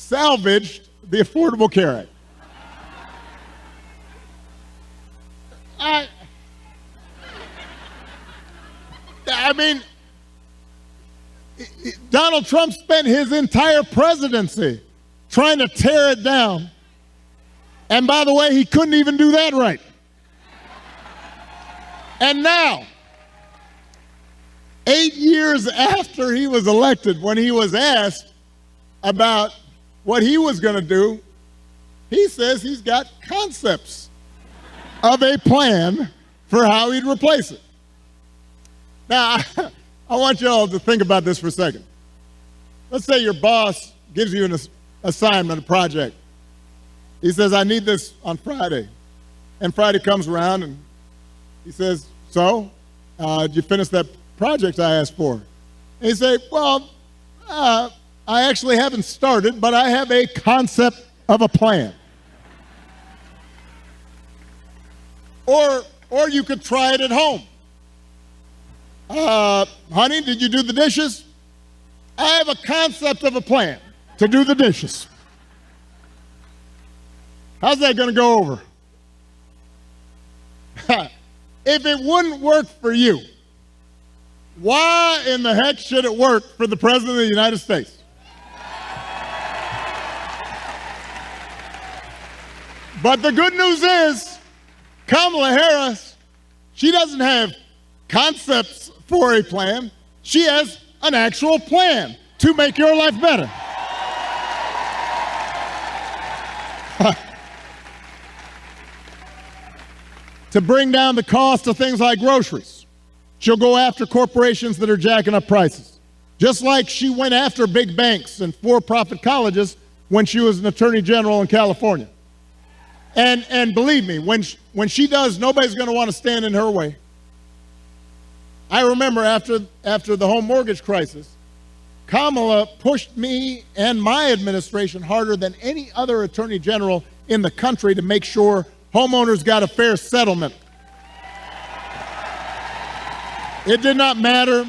salvaged the Affordable Care Act. I mean, Donald Trump spent his entire presidency trying to tear it down. And by the way, he couldn't even do that right. And now, 8 years after he was elected, when he was asked about what he was going to do, he says he's got concepts of a plan for how he'd replace it. Now, I want you all to think about this for a second. Let's say your boss gives you an assignment, a project. He says, I need this on Friday. And Friday comes around and he says, so, did you finish that project I asked for? And you say, well, I actually haven't started, but I have a concept of a plan. Or you could try it at home. Honey, did you do the dishes? I have a concept of a plan to do the dishes. How's that going to go over? If it wouldn't work for you, why in the heck should it work for the President of the United States? But the good news is, Kamala Harris, she doesn't have concepts for a plan. She has an actual plan to make your life better. To bring down the cost of things like groceries. She'll go after corporations that are jacking up prices. Just like she went after big banks and for-profit colleges when she was an attorney general in California. And believe me, when she does, nobody's going to want to stand in her way. I remember after the home mortgage crisis, Kamala pushed me and my administration harder than any other attorney general in the country to make sure homeowners got a fair settlement. It did not matter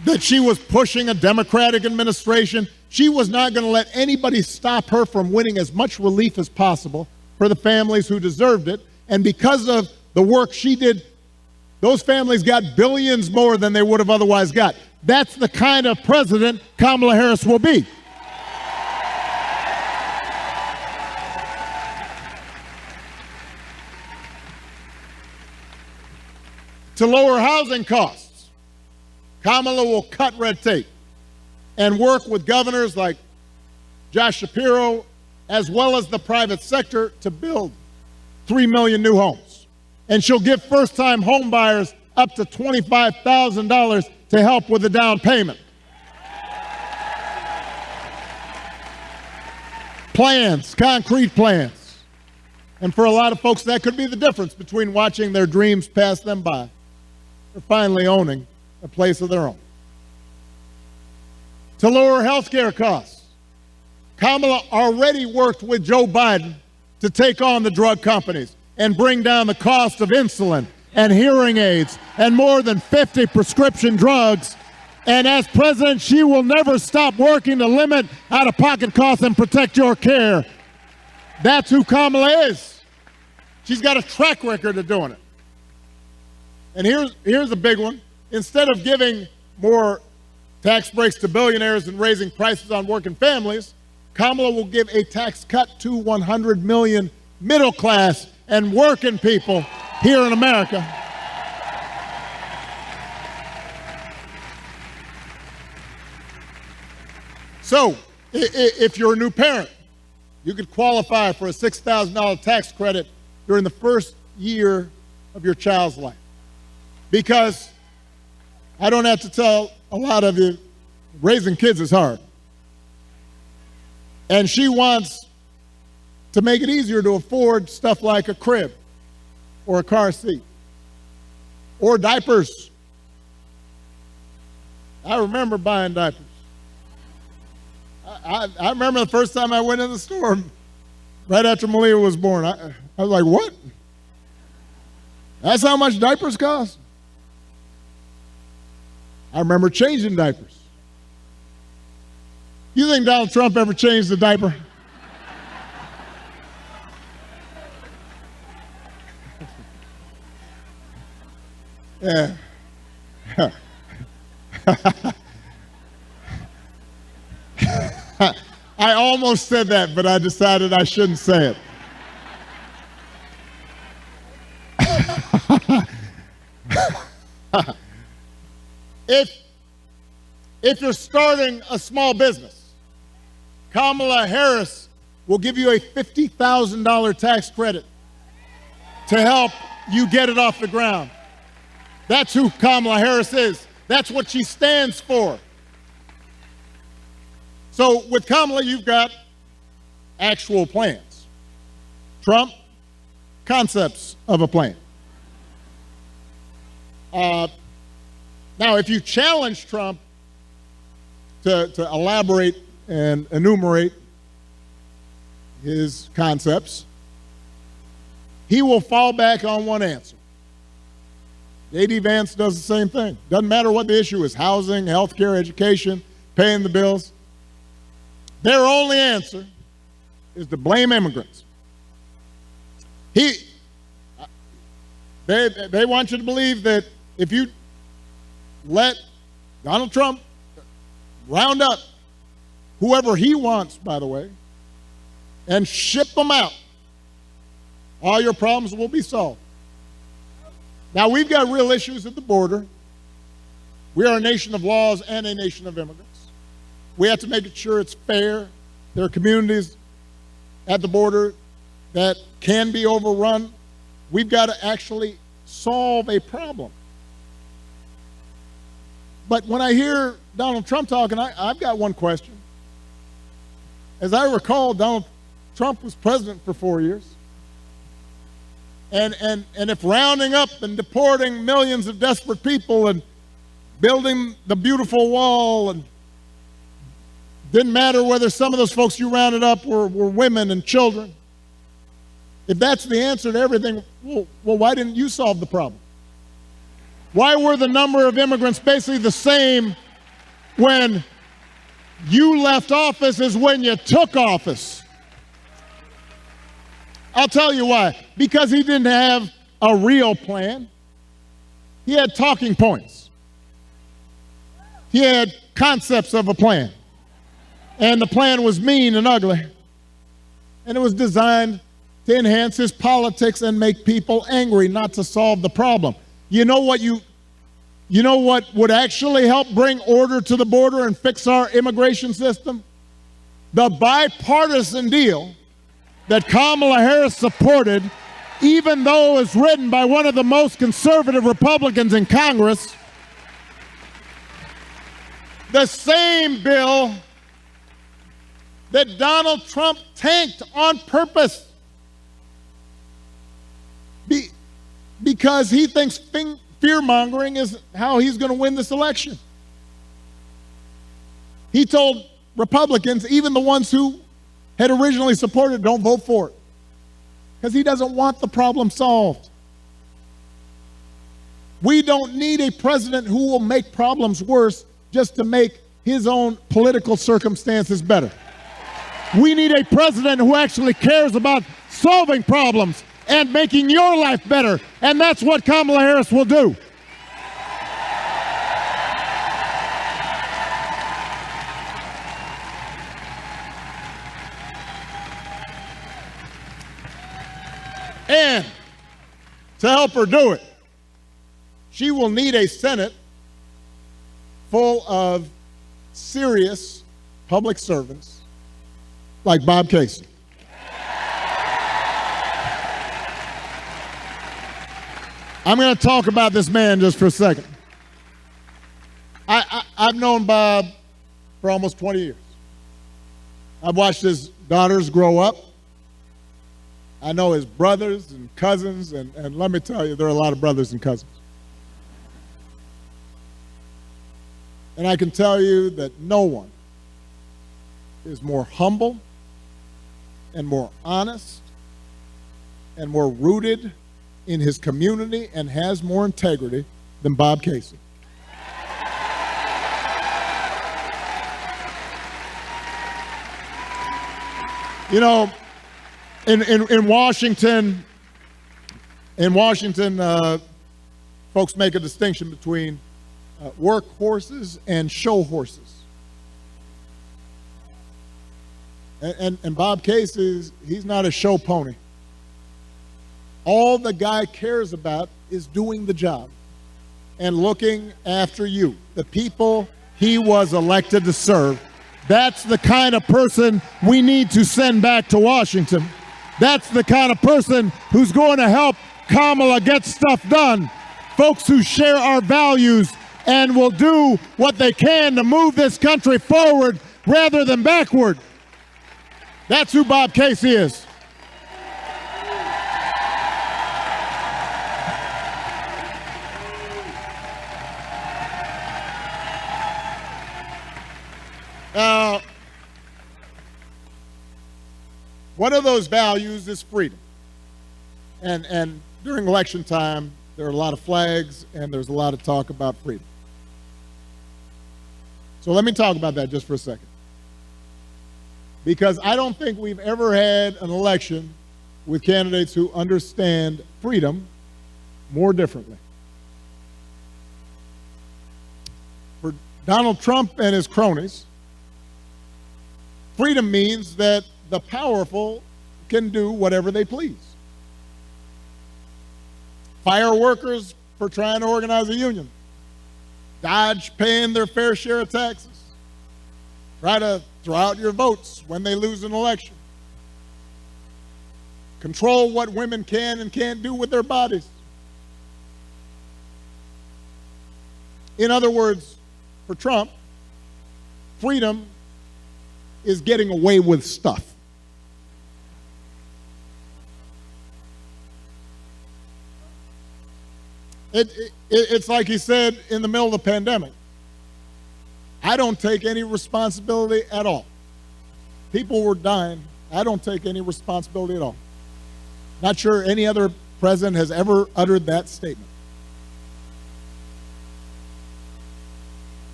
that she was pushing a Democratic administration. She was not going to let anybody stop her from winning as much relief as possible for the families who deserved it. And because of the work she did, those families got billions more than they would have otherwise got. That's the kind of president Kamala Harris will be. To lower housing costs, Kamala will cut red tape and work with governors like Josh Shapiro, as well as the private sector, to build 3 million new homes. And she'll give first-time home buyers up to $25,000 to help with the down payment. Plans, concrete plans. And for a lot of folks, that could be the difference between watching their dreams pass them by or finally owning a place of their own. To lower health care costs, Kamala already worked with Joe Biden to take on the drug companies and bring down the cost of insulin and hearing aids and more than 50 prescription drugs. And as president, she will never stop working to limit out-of-pocket costs and protect your care. That's who Kamala is. She's got a track record of doing it. And here's a big one. Instead of giving more tax breaks to billionaires and raising prices on working families, Kamala will give a tax cut to 100 million middle class and working people here in America. So, if you're a new parent, you could qualify for a $6,000 tax credit during the first year of your child's life. Because I don't have to tell a lot of you, raising kids is hard. And she wants to make it easier to afford stuff like a crib or a car seat or diapers. I remember buying diapers. I remember the first time I went in the store right after Malia was born. I was like, what? That's how much diapers cost? I remember changing diapers. You think Donald Trump ever changed the diaper? Yeah. I almost said that, but I decided I shouldn't say it. If you're starting a small business, Kamala Harris will give you a $50,000 tax credit to help you get it off the ground. That's who Kamala Harris is. That's what she stands for. So with Kamala, you've got actual plans. Trump, concepts of a plan. Now, if you challenge Trump to elaborate and enumerate his concepts, he will fall back on one answer. J.D. Vance does the same thing. Doesn't matter what the issue is, housing, health care, education, paying the bills. Their only answer is to blame immigrants. They want you to believe that if you let Donald Trump round up whoever he wants, by the way, and ship them out, all your problems will be solved. Now, we've got real issues at the border. We are a nation of laws and a nation of immigrants. We have to make sure it's fair. There are communities at the border that can be overrun. We've got to actually solve a problem. But when I hear Donald Trump talking, I've got one question. As I recall, Donald Trump was president for 4 years. And if rounding up and deporting millions of desperate people and building the beautiful wall, and didn't matter whether some of those folks you rounded up were women and children, if that's the answer to everything, well, why didn't you solve the problem? Why were the number of immigrants basically the same when you left office as when you took office? I'll tell you why. Because he didn't have a real plan. He had talking points. He had concepts of a plan. And the plan was mean and ugly. And it was designed to enhance his politics and make people angry, not to solve the problem. You know what would actually help bring order to the border and fix our immigration system? The bipartisan deal that Kamala Harris supported, even though it was written by one of the most conservative Republicans in Congress, the same bill that Donald Trump tanked on purpose because he thinks fear-mongering is how he's going to win this election. He told Republicans, even the ones who had originally supported, don't vote for it, because he doesn't want the problem solved. We don't need a president who will make problems worse just to make his own political circumstances better. We need a president who actually cares about solving problems and making your life better, and that's what Kamala Harris will do. And to help her do it, she will need a Senate full of serious public servants like Bob Casey. I'm going to talk about this man just for a second. I've known Bob for almost 20 years. I've watched his daughters grow up. I know his brothers and cousins, and let me tell you, there are a lot of brothers and cousins. And I can tell you that no one is more humble and more honest and more rooted in his community and has more integrity than Bob Casey. You know, in Washington, folks make a distinction between work horses and show horses. And Bob Case he's not a show pony. All the guy cares about is doing the job and looking after you, the people he was elected to serve. That's the kind of person we need to send back to Washington. That's the kind of person who's going to help Kamala get stuff done. Folks who share our values and will do what they can to move this country forward rather than backward. That's who Bob Casey is. Now, one of those values is freedom. And during election time, there are a lot of flags and there's a lot of talk about freedom. So let me talk about that just for a second. Because I don't think we've ever had an election with candidates who understand freedom more differently. For Donald Trump and his cronies, freedom means that the powerful can do whatever they please. Fire workers for trying to organize a union. Dodge paying their fair share of taxes. Try to throw out your votes when they lose an election. Control what women can and can't do with their bodies. In other words, for Trump, freedom is getting away with stuff. It's like he said in the middle of the pandemic. I don't take any responsibility at all. People were dying. I don't take any responsibility at all. Not sure any other president has ever uttered that statement.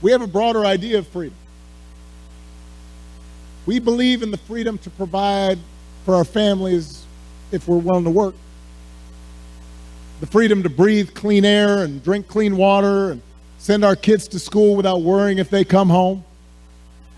We have a broader idea of freedom. We believe in the freedom to provide for our families if we're willing to work. The freedom to breathe clean air and drink clean water and send our kids to school without worrying if they come home.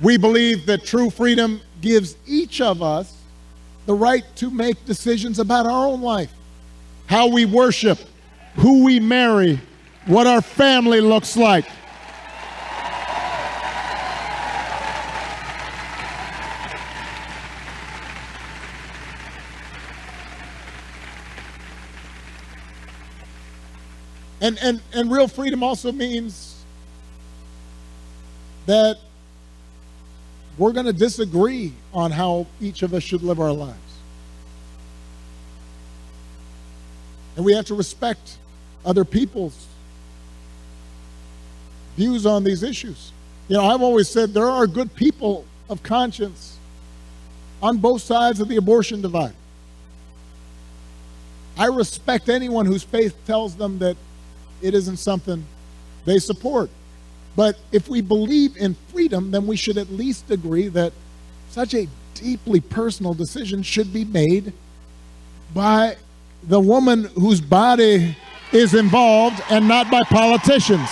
We believe that true freedom gives each of us the right to make decisions about our own life, how we worship, who we marry, what our family looks like. And real freedom also means that we're going to disagree on how each of us should live our lives. And we have to respect other people's views on these issues. You know, I've always said there are good people of conscience on both sides of the abortion divide. I respect anyone whose faith tells them that it isn't something they support. But if we believe in freedom, then we should at least agree that such a deeply personal decision should be made by the woman whose body is involved and not by politicians.